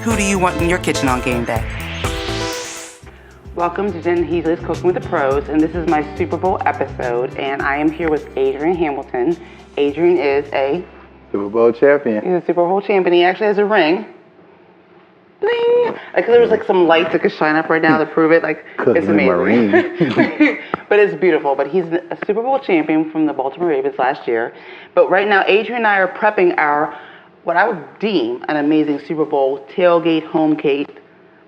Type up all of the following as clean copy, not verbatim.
who do you want in your kitchen on game day? Welcome to Jen Heasley's Cooking with the Pros, and this is my Super Bowl episode, and I am here with Adrian Hamilton. Adrian is a Super Bowl champion. He's a Super Bowl champion. He actually has a ring. Bling! Like there was like some lights that could shine up right now to prove it. Like it's amazing. But it's beautiful. But he's a Super Bowl champion from the Baltimore Ravens last year. But right now, Adrian and I are prepping our what I would deem an amazing Super Bowl tailgate, homegate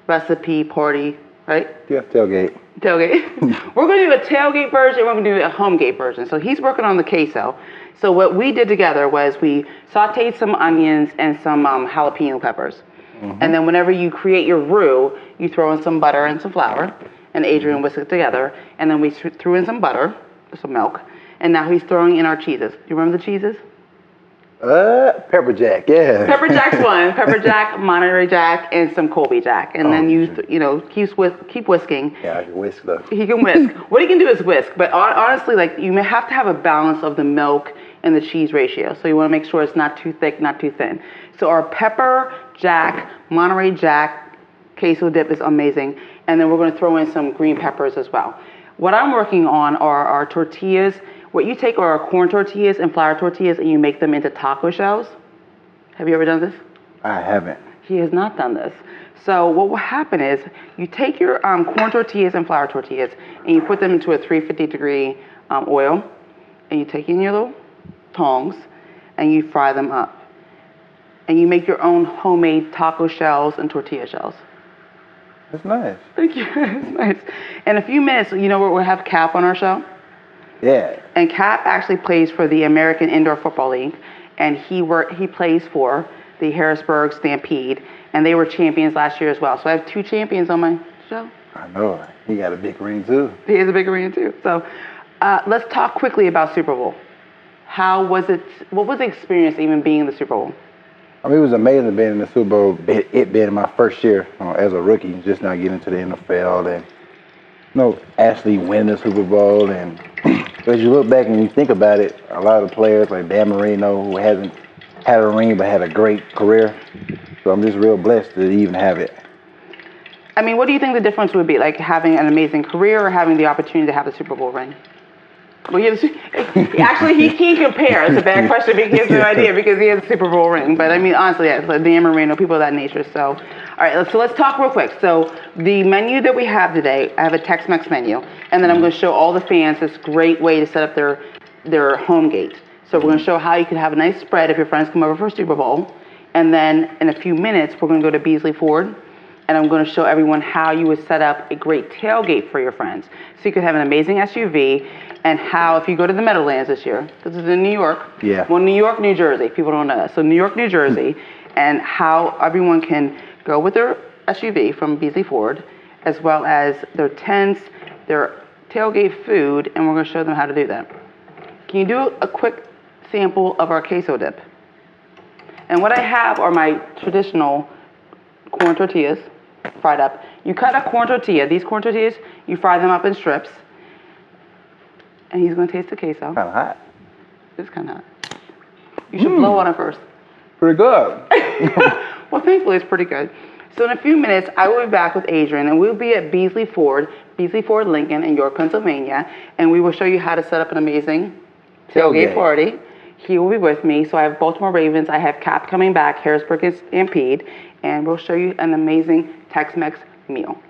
recipe party. Right? Yeah, tailgate. Tailgate. We're going to do a tailgate version. We're going to do a homegate version. So he's working on the queso. So what we did together was we sauteed some onions and some jalapeno peppers. And then whenever you create your roux, you throw in some butter and some flour, and Adrian whisked it together. And then we threw in some butter, some milk, and now he's throwing in our cheeses. Do you remember the cheeses? Pepper Jack, yeah. Pepper Jack's one. Pepper Jack, Monterey Jack, and some Colby Jack. And then you keep whisking. Yeah, I can whisk though. He can whisk. What he can do is whisk. But honestly, like you may have to have a balance of the milk and the cheese ratio. So you want to make sure it's not too thick, not too thin. So our Pepper Jack, Monterey Jack queso dip is amazing. And then we're going to throw in some green peppers as well. What I'm working on are our tortillas. What you take are our corn tortillas and flour tortillas and you make them into taco shells. Have you ever done this? I haven't. He has not done this. So what will happen is you take your corn tortillas and flour tortillas and you put them into a 350-degree oil, and you take in your little tongs and you fry them up. And you make your own homemade taco shells and tortilla shells. That's nice. Thank you. It's nice. In a few minutes, you know, we'll have Cap on our show. Yeah. And Cap actually plays for the American Indoor Football League, and he plays for the Harrisburg Stampede, and they were champions last year as well. So I have 2 champions on my show. I know. He got a big ring too. He has a big ring too. So let's talk quickly about Super Bowl. How was it? What was the experience even being in the Super Bowl? I mean, it was amazing being in the Super Bowl. It being my first year as a rookie, just now getting into the NFL and actually winning the Super Bowl. And as you look back and you think about it, a lot of the players like Dan Marino, who hasn't had a ring but had a great career. So I'm just real blessed to even have it. I mean, what do you think the difference would be, like having an amazing career or having the opportunity to have the Super Bowl ring? Well, actually, he can't compare. It's a bad question because he has no idea because he has a Super Bowl ring. But I mean, honestly, yeah, like Dan Marino, people of that nature. So, all right, so let's talk real quick. So the menu that we have today, I have a Tex-Mex menu, and then I'm going to show all the fans this great way to set up their home gate. So we're going to show how you can have a nice spread if your friends come over for a Super Bowl. And then in a few minutes, we're going to go to Beasley Ford, and I'm going to show everyone how you would set up a great tailgate for your friends. So you could have an amazing SUV, and how if you go to the Meadowlands this year, this is in New York. Yeah. Well, New York, New Jersey. People don't know that. So New York, New Jersey, and how everyone can go with their SUV from Beasley Ford, as well as their tents, their tailgate food, and we're going to show them how to do that. Can you do a quick sample of our queso dip? And what I have are my traditional corn tortillas fried up. You cut a corn tortilla. These corn tortillas, you fry them up in strips. And he's going to taste the queso. Kind of hot. It's kind of hot. You should blow on it first. Pretty good. Well, thankfully, it's pretty good. So in a few minutes, I will be back with Adrian, and we'll be at Beasley Ford-Lincoln in York, Pennsylvania, and we will show you how to set up an amazing tailgate party. He will be with me. So I have Baltimore Ravens. I have Cap coming back, Harrisburg Stampede, and we'll show you an amazing Tex-Mex meal.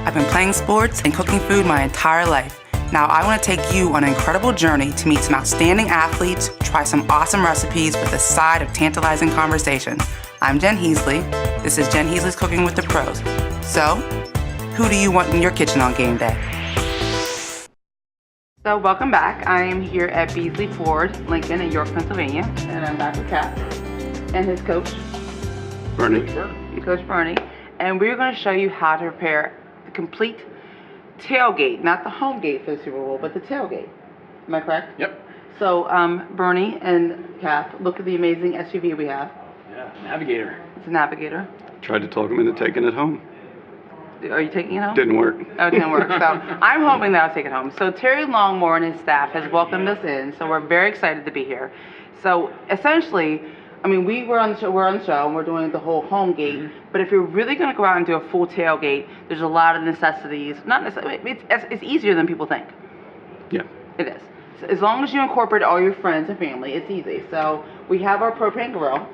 I've been playing sports and cooking food my entire life. Now I want to take you on an incredible journey to meet some outstanding athletes, try some awesome recipes with a side of tantalizing conversation. I'm Jen Heasley. This is Jen Heasley's Cooking with the Pros. So, who do you want in your kitchen on game day? So welcome back. I am here at Beasley Ford-Lincoln in York, Pennsylvania, and I'm back with Cap and his coach, Bernie. Coach Bernie, and we're going to show you how to prepare the complete tailgate, not the home gate for the Super Bowl, but the tailgate. Am I correct? Yep. So Bernie and Cap, look at the amazing SUV we have. Yeah, Navigator. It's a Navigator. Tried to talk him into taking it home. Are you taking it home? Didn't work. Oh, it didn't work. So I'm hoping that I'll take it home. So Terry Longmore and his staff has welcomed us in. So we're very excited to be here. So essentially, I mean, we're on the show and we're doing the whole home gate. But if you're really going to go out and do a full tailgate, there's a lot of necessities. Not necessarily. It's easier than people think. Yeah. It is. So as long as you incorporate all your friends and family, it's easy. So we have our propane grill,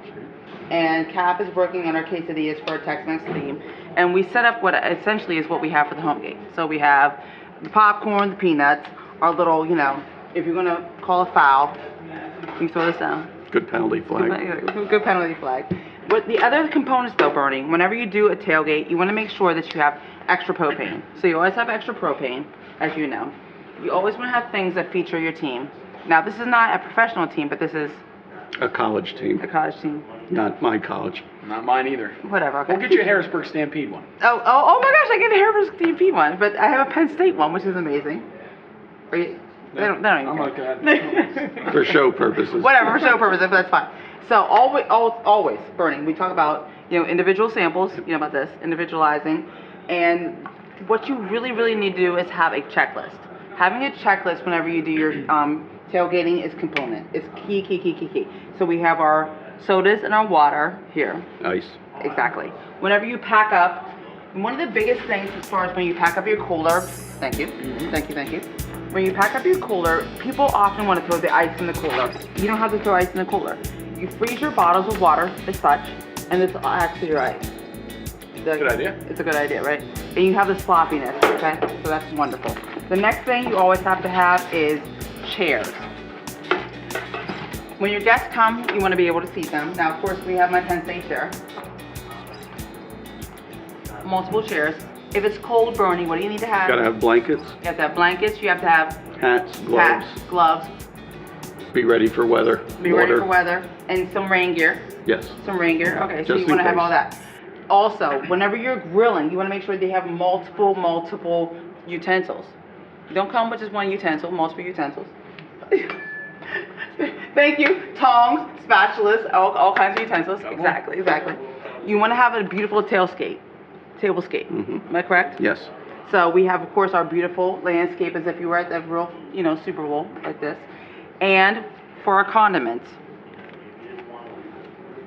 and Cap is working on our quesadillas for our Tex-Mex theme. And we set up what essentially is what we have for the home gate. So we have the popcorn, the peanuts, our little, you know, if you're going to call a foul, you throw this down. Good penalty flag. Good penalty flag. But the other components, though, Bernie, whenever you do a tailgate, you want to make sure that you have extra propane. So you always have extra propane, as you know. You always want to have things that feature your team. Now, this is not a professional team, but this is a college team. A college team. Not my college. Not mine either. Whatever. Okay. We'll get you a Harrisburg Stampede one. Oh my gosh! I get a Harrisburg Stampede one, but I have a Penn State one, which is amazing. They don't even I'm like that. For show purposes. Whatever, for show purposes, that's fine. So always, Bernie, we talk about, you know, individual samples, you know about this, individualizing, and what you really need to do is have a checklist. Having a checklist whenever you do your tailgating is component. It's key. So we have our sodas and our water here. Nice. Exactly. Whenever you pack up, one of the biggest things as far as when you pack up your cooler, thank you. When you pack up your cooler, people often want to throw the ice in the cooler. You don't have to throw ice in the cooler. You freeze your bottles with water as such, and it's actually your ice. Good idea. It's a good idea, right? And you have this floppiness, okay? So that's wonderful. The next thing you always have to have is chairs. When your guests come, you want to be able to seat them. Now, of course, we have my Penn State chair. Multiple chairs. If it's cold, Bernie, what do you need to have? Gotta have blankets. You have to have blankets. You have to have Hats, gloves. Be ready for weather. Ready for weather. And some rain gear. Yes. Some rain gear. Okay, so Just you want to in have case. all that. Also, whenever you're grilling, you want to make sure they have multiple utensils. You don't come with just one utensil, multiple utensils. Thank you. Tongs, spatulas, all kinds of utensils. Exactly. You want to have a beautiful table scape. Am I correct? Yes. So we have, of course, our beautiful landscape as if you were at the real, you know, Super Bowl like this. And for our condiments.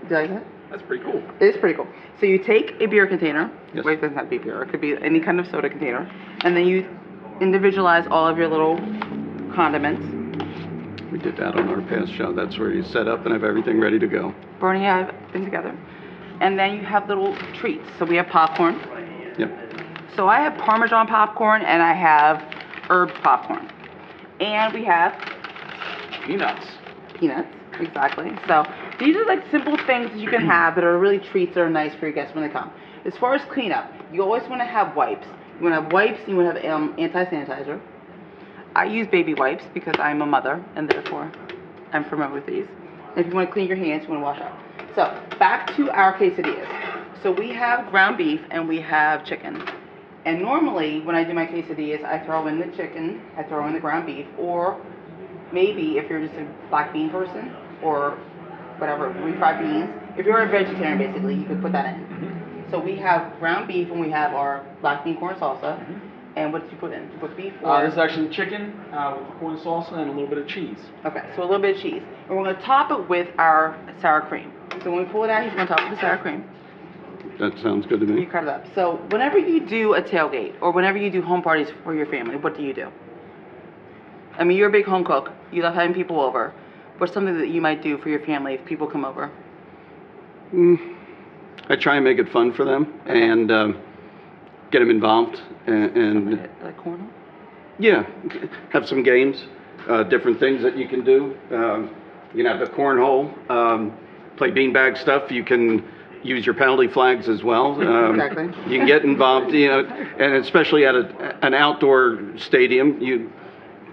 Did I like that? That's pretty cool. It is pretty cool. So you take a beer container. Yes. Wait, it doesn't have to be beer. It could be any kind of soda container. And then you individualize all of your little condiments. We did that on our past show. That's where you set up and have everything ready to go. Bernie and I have been together. And then you have little treats. So we have popcorn. Yep. So I have Parmesan popcorn and I have herb popcorn. And we have Peanuts. Exactly. So these are like simple things that you can have that are really treats that are nice for your guests when they come. As far as cleanup, you always want to have wipes. You want to have wipes, you want to have anti-sanitizer. I use baby wipes because I'm a mother and therefore I'm familiar with these. And if you want to clean your hands, you want to wash up. So back to our quesadillas. So we have ground beef and we have chicken. And normally when I do my quesadillas, I throw in the chicken, I throw in the ground beef, or maybe if you're just a black bean person or whatever, refried beans. If you're a vegetarian, basically, you could put that in. So we have ground beef and we have our black bean corn salsa. And what did you put in? Did you put beef or? This is actually chicken with corn salsa and a little bit of cheese. Okay, so a little bit of cheese. And we're going to top it with our sour cream. So when we pull it out, he's going to top it with sour cream. That sounds good to me. You cut it up. So whenever you do a tailgate or whenever you do home parties for your family, what do you do? I mean, you're a big home cook. You love having people over. What's something that you might do for your family if people come over? I try and make it fun for them and get them involved. And like cornhole? Yeah, have some games, different things that you can do. You can have the cornhole, play beanbag stuff. You can use your penalty flags as well. Exactly. You can get involved, you know, and especially at an outdoor stadium, you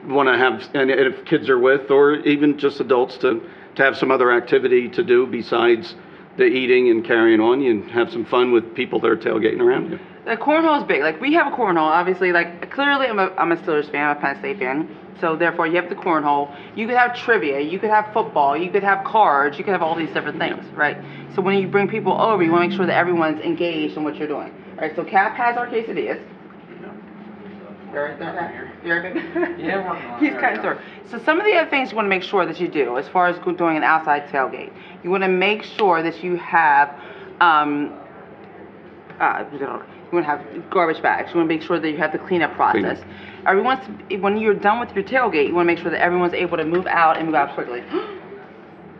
want to have, and if kids are with, or even just adults, to have some other activity to do besides the eating and carrying on. You have some fun with people that are tailgating around you. The cornhole is big. Like, we have a cornhole, obviously. Like, clearly I'm a Steelers fan, I'm a Penn State fan. So therefore you have the cornhole. You could have trivia, you could have football, you could have cards, you could have all these different things, right? So when you bring people over, you want to make sure that everyone's engaged in what you're doing. All right, so Cap has our quesadillas. You're right there. You're good. Yeah, we're working on it. He's There cutting we go. through. So some of the other things you want to make sure that you do, as far as doing an outside tailgate, you want to make sure that you have, you want to have garbage bags. You want to make sure that you have the cleanup process. When you're done with your tailgate, you want to make sure that everyone's able to move out and move out quickly.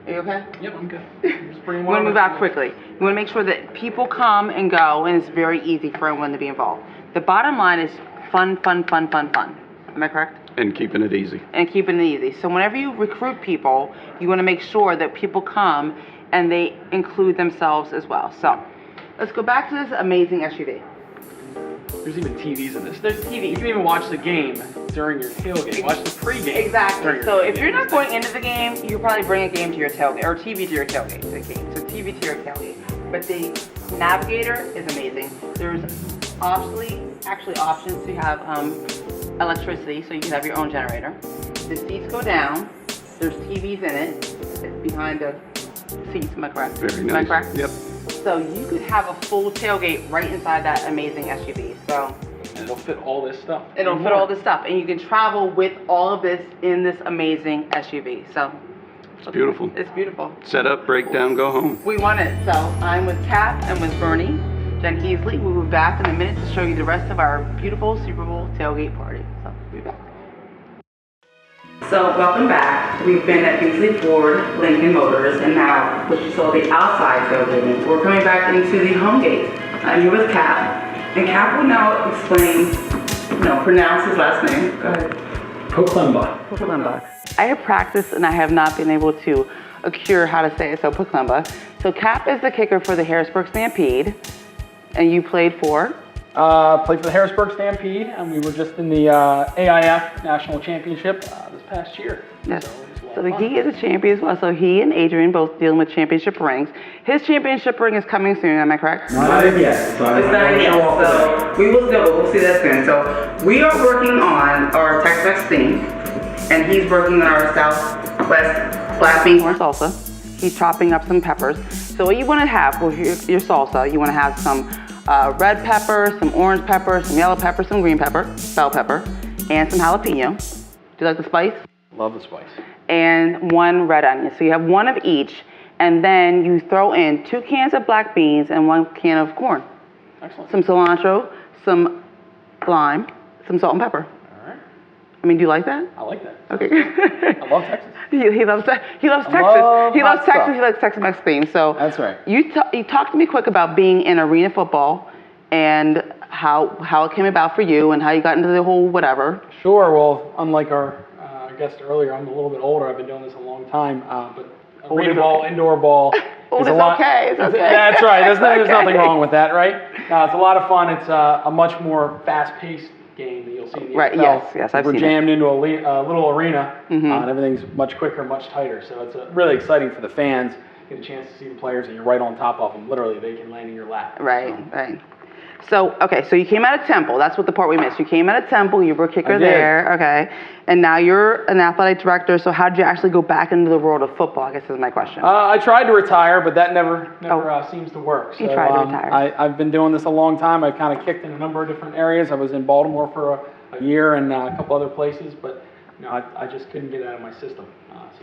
Are you okay? Yep, I'm good. I'm just bringing You want to move water. out quickly. You want to make sure that people come and go, and it's very easy for everyone to be involved. The bottom line is fun, fun, fun, fun, fun. Am I correct? And keeping it easy. And keeping it easy. So whenever you recruit people, you want to make sure that people come and they include themselves as well. So let's go back to this amazing SUV. There's even TVs in this. There's TVs. You can even watch the game during your tailgate. Watch the pregame. during Exactly. your So if tailgate. you're not going into the game, you probably bring a game to your tailgate, or TV to your tailgate. To the game. So TV to your tailgate. But the Navigator is amazing. There's actually options to have electricity, so you can have your own generator. The seats go down. There's TVs in it. It's behind the seats. Am I correct? Very Am nice. I correct? Yep. So you could have a full tailgate right inside that amazing SUV. So And it'll fit all this stuff. it'll fit all this stuff, and you can travel with all of this in this amazing SUV. So It's beautiful. it's beautiful. Set up, break down, go home. We want it. So I'm with Cap and with Bernie, Jen Heasley. We'll be back in a minute to show you the rest of our beautiful Super Bowl tailgate party. So we'll be back. So welcome back. We've been at Beasley Ford-Lincoln Motors, and now, which you saw the outside tailgating, we're coming back into the home gate. I'm here with Cap, and Cap will now pronounce his last name. Go ahead. Poklemba. I have practiced and I have not been able to accrue how to say it, so Poklemba. So Cap is the kicker for the Harrisburg Stampede, and you played for? Played for the Harrisburg Stampede, and we were just in the AIF National Championship this past year. Yes. So it was a lot So of fun. he is a champion as well. So he and Adrian both dealing with championship rings. His championship ring is coming soon, am I correct? Not yet. So It's not yet, so we will still, we'll see that soon. So we are working on our Tex-Mex theme, and he's working on our Southwest black bean corn salsa. He's chopping up some peppers. So what you want to have for your salsa, you want to have some red pepper, some orange pepper, some yellow pepper, some green pepper, bell pepper, and some jalapeno. Do you like the spice? Love the spice. And one red onion. So you have one of each, and then you throw in 2 cans of black beans and 1 can of corn. Excellent. Some cilantro, some lime, some salt and pepper. All right. I mean, do you like that? I like that. Okay. I love Texas. He loves Texas. He love loves hot Texas. stuff. He likes Tex-Mex theme. So That's right. You talked to me quick about being in arena football and how it came about for you and how you got into the whole whatever. Sure. Well, unlike our guest earlier, I'm a little bit older. I've been doing this a long time. But arena ball, indoor ball. Old is is a lot. okay. It's okay. That's right. There's Okay. nothing wrong with that, right? It's a lot of fun. It's a much more fast-paced game that you'll see in the Right, NFL. yes, I've We're seen jammed into a little arena, Mm-hmm. and everything's much quicker, much tighter. So it's really exciting for the fans. Get a chance to see the players, and you're right on top of them. Literally, they can land in your lap. Right, right. So, okay, so you came out of Temple. That's what the part we missed. You came out of Temple. You were a kicker I did. there. Okay. And now you're an athletic director. So how did you actually go back into the world of football, I guess is my question. I tried to retire, but that never Oh. seems to work. You So, tried to retire. I've been doing this a long time. I've kind of kicked in a number of different areas. I was in Baltimore for a year and a couple other places, but I just couldn't get it out of my system.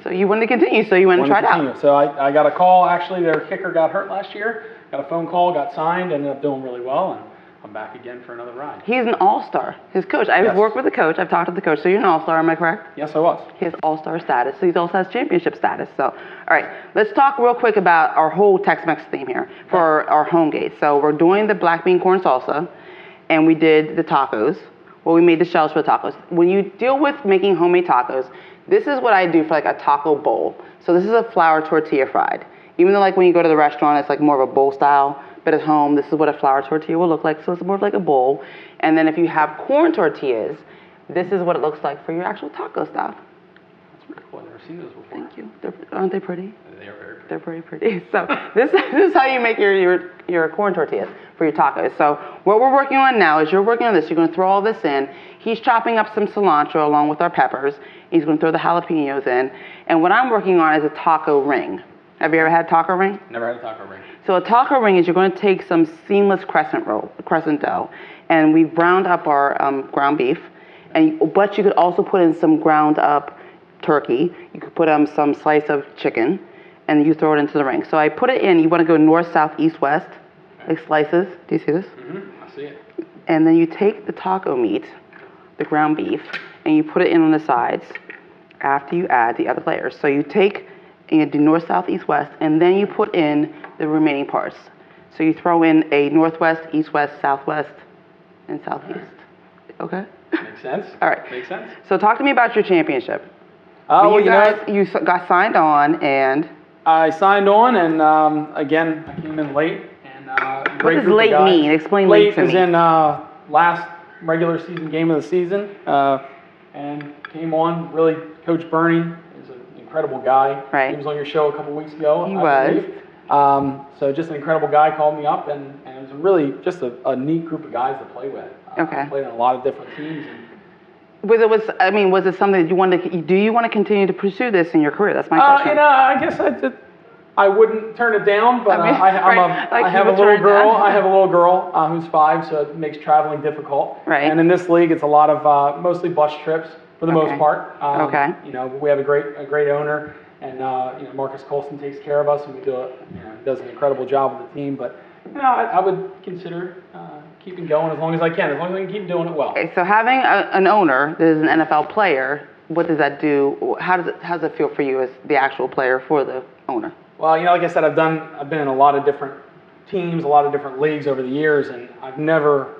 So you wanted to continue, so you went and wanted tried to out. continue. So I got a call. Actually, their kicker got hurt last year. Got a phone call, got signed, ended up doing really well, and I'm back again for another ride. He's an all-star. His coach. I've Yes. worked with the coach. I've talked to the coach. So you're an all-star, am I correct? Yes, I was. He has all-star status. So he also has championship status. So, all right, let's talk real quick about our whole Tex-Mex theme here for our home gate. So we're doing the black bean corn salsa, and we did the tacos. Well, we made the shells for the tacos. When you deal with making homemade tacos, this is what I do for like a taco bowl. So this is a flour tortilla fried. Even though like when you go to the restaurant, it's like more of a bowl style, but at home, this is what a flour tortilla will look like. So it's more of like a bowl. And then if you have corn tortillas, this is what it looks like for your actual taco stuff. That's pretty cool. I've never seen those before. Thank you. Aren't they pretty? They are very They're pretty pretty. So this is how you make your corn tortillas for your tacos. So what we're working on now is you're working on this. You're going to throw all this in. He's chopping up some cilantro along with our peppers. He's going to throw the jalapenos in. And what I'm working on is a taco ring. Have you ever had a taco ring? Never had a taco ring. So a taco ring is you're going to take some seamless crescent dough, and we've browned up our ground beef, But you could also put in some ground up turkey. You could put some slice of chicken, and you throw it into the ring. So I put it in. You want to go north, south, east, west, like slices. Do you see this? Mm-hmm. I see it. And then you take the taco meat, the ground beef, and you put it in on the sides after you add the other layers. So you take and you do north, south, east, west, and then you put in the remaining parts. So you throw in a northwest, east, west, southwest, and southeast. Okay? Makes sense. All right. Makes sense. So talk to me about your championship. Well, you got signed on, and I signed on, and again, I came in late. And what does late mean? Explain late to me. Late is in last regular season game of the season, and came on. Really, Coach Bernie is an incredible guy. Right. He was on your show a couple weeks ago. He I was. believe. So just an incredible guy called me up, and it was really just a neat group of guys to play with. Okay. I played on a lot of different teams. And was it something that you wanted to, do you want to continue to pursue this in your career? That's my question. I guess I wouldn't turn it down, but I have a little girl. I have a little girl who's 5, so it makes traveling difficult. Right. And in this league, it's a lot of mostly bus trips for the most part. Okay. We have a great owner, and Marcus Colson takes care of us, and we does an incredible job with the team. But I would consider keeping going as long as I can, as long as I can keep doing it well. Okay, so having an owner that is an NFL player, what does that do? How does it feel for you as the actual player for the owner? Well, like I said, I've been in a lot of different teams, a lot of different leagues over the years, and I've never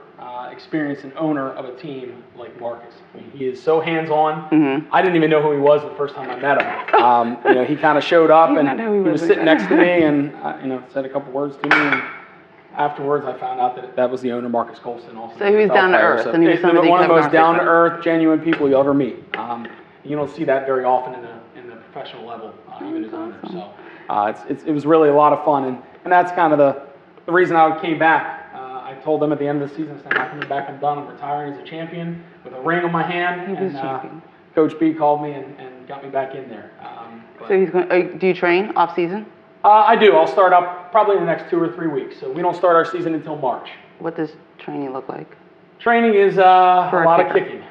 experienced an owner of a team like Marcus. I mean, he is so hands-on. Mm-hmm. I didn't even know who he was the first time I met him. He kind of showed up, and he was sitting next to me, and said a couple words to me. And afterwards, I found out that was the owner, Marcus Colson. Also, so he was down to earth, and he was one of the most down-to-earth, genuine people you'll ever meet. You don't see that very often in the professional level, even as owner. So. It was really a lot of fun, and that's kind of the reason I came back. I told them at the end of the season, I'm not coming back, I'm done, I'm retiring as a champion with a ring on my hand, and Coach B called me and got me back in there. So he's going. Do you train off season? I do. I'll start up probably in the next 2 or 3 weeks. So we don't start our season until March. What does training look like? Training is a lot of kicking.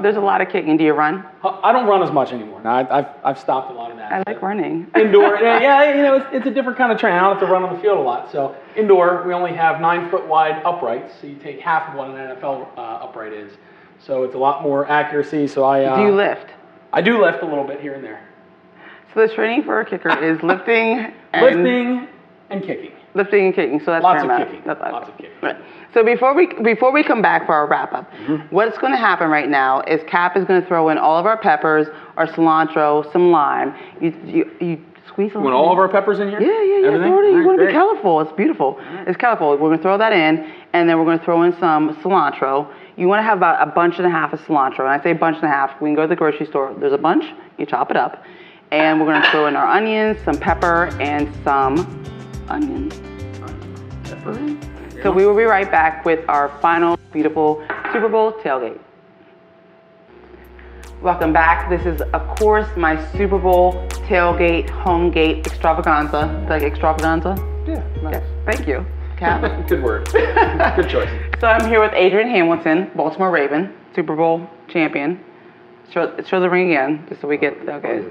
There's a lot of kicking. Do you run? I don't run as much anymore. Now, I've stopped a lot of that. I like running. Indoor, it's a different kind of training. I don't have to run on the field a lot. So indoor, we only have 9-foot wide uprights. So you take half of what an NFL upright is. So it's a lot more accuracy. So do you lift? I do lift a little bit here and there. So the training for a kicker is lifting and kicking. Lifting and kicking, so that's lots paramount. of kicking. Lots of kicking. Right. So before we come back for our wrap up, what's going to happen right now is Cap is going to throw in all of our peppers, our cilantro, some lime. You squeeze a You want all of our peppers in here? Yeah. Everything? You want to be colorful. It's beautiful. It's colorful. We're going to throw that in, and then we're going to throw in some cilantro. You want to have about a bunch and a half of cilantro. And I say bunch and a half. We can go to the grocery store. There's a bunch. You chop it up, and we're going to throw in our onions, some pepper, and some onions. So we will be right back with our final beautiful Super Bowl tailgate. Welcome back. This is, of course, my Super Bowl tailgate, home gate extravaganza. Like extravaganza? Yeah, nice. Yeah, thank you, Cap. Good word. Good choice. So I'm here with Adrian Hamilton, Baltimore Raven, Super Bowl champion. Show the ring again, just so we get, okay.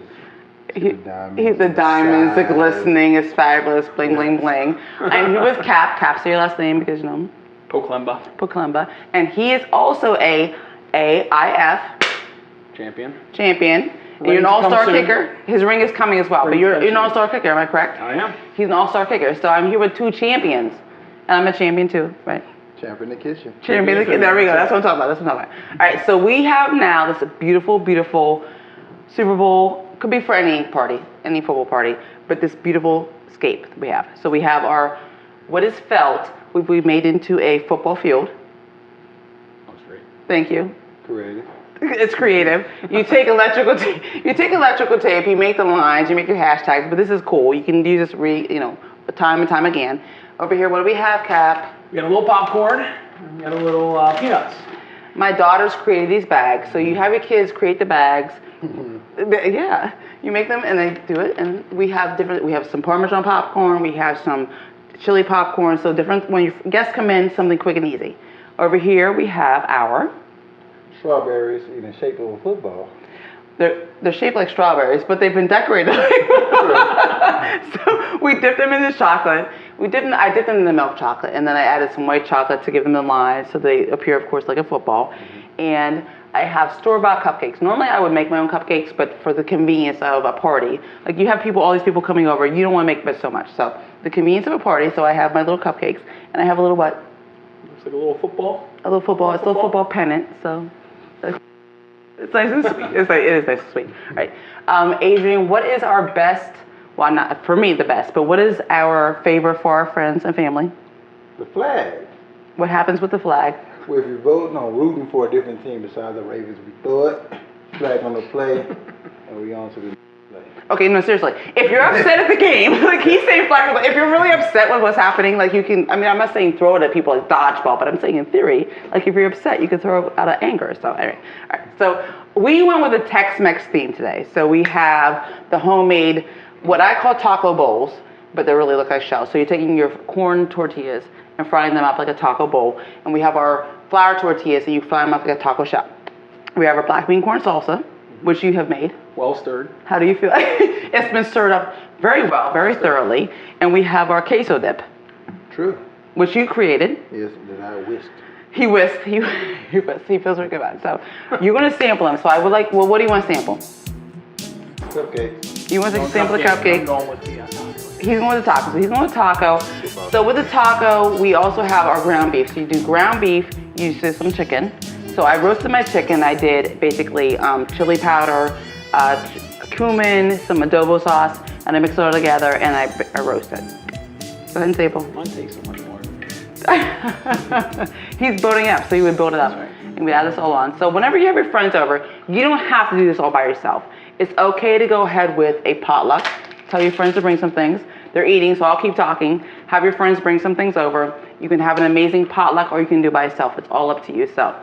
The diamonds, the glistening is fabulous, bling, bling, bling. I'm here with Cap. Cap, say your last name because you know. Poklemba. And he is also a AIF champion. And you're an all-star kicker. His ring is coming as well, but you're an all-star kicker, am I correct? I am. He's an all-star kicker. So I'm here with 2 champions. And I'm a champion too, right? Champion in the kitchen. Champion in the kitchen. There we go. That's what I'm talking about. All right, so we have now this beautiful, beautiful Super Bowl. Could be for any party, any football party, but this beautiful scape we have. So we have what is felt, we made into a football field. That's great. Thank you. Creative. It's creative. You take electrical tape, you make the lines, you make your hashtags, but this is cool. You can use this time and time again. Over here, what do we have, Cap? We got a little popcorn, we got a little peanuts. My daughters created these bags, so you have your kids create the bags. Yeah, you make them and they do it, and we have some Parmesan popcorn, we have some chili popcorn, so different, when your guests come in, something quick and easy. Over here we have our Strawberries in the shape of a football. They're shaped like strawberries, but they've been decorated. So we dip them in the chocolate. I dip them in the milk chocolate, and then I added some white chocolate to give them the lines, so they appear, of course, like a football. And I have store-bought cupcakes. Normally, I would make my own cupcakes, but for the convenience of a party, like you have all these people coming over, you don't want to make it so much. So the convenience of a party. So I have my little cupcakes, and I have a little what? Looks like a little football. A little football. It's a little football pennant. So. It's nice and sweet. It is nice and sweet. All right. Adrian, what is our best, well, not for me the best, but what is our favorite for our friends and family? The flag. What happens with the flag? Well, if you're voting on rooting for a different team besides the Ravens, we throw it, flag on the play, and we on to the play. Okay, no, seriously. If you're upset at the game, like he's saying flag, but if you're really upset with what's happening, like you can, I mean, I'm not saying throw it at people like dodgeball, but I'm saying in theory, like if you're upset, you can throw it out of anger. So, anyway. All right. So we went with a Tex-Mex theme today. So we have the homemade, what I call taco bowls, but they really look like shells. So you're taking your corn tortillas and frying them up like a taco bowl. And we have our flour tortillas, and you fry them up like a taco shell. We have our black bean corn salsa, which you have made. Well stirred. How do you feel? It's been stirred up very well, very thoroughly. And we have our queso dip. True. Which you created. Yes, that I whisked. He whisked. He whisked. He feels really good about it. So you're going to sample them. So I would like, well, what do you want to sample? Cupcakes. You want to sample the cupcake? I'm going with the taco. He's going with the taco. So he's going with taco. So with the taco, we also have our ground beef. So you do ground beef, you do some chicken. So I roasted my chicken. I did basically chili powder, cumin, some adobo sauce, and I mixed it all together and I roast it. Go ahead and sample. Mine takes so much more. He's building up, so you would build it up. That's right. And we add this all on. So whenever you have your friends over, you don't have to do this all by yourself. It's okay to go ahead with a potluck. Tell your friends to bring some things. They're eating, so I'll keep talking. Have your friends bring some things over. You can have an amazing potluck, or you can do it by yourself. It's all up to you. So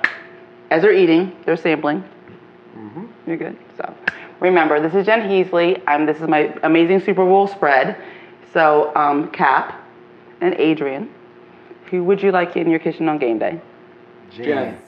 as they're eating, they're sampling. Mm-hmm. You're good. So remember, this is Jen Heasley. This is my amazing Super Bowl spread. So Cap and Adrian, who would you like in your kitchen on game day? Jen.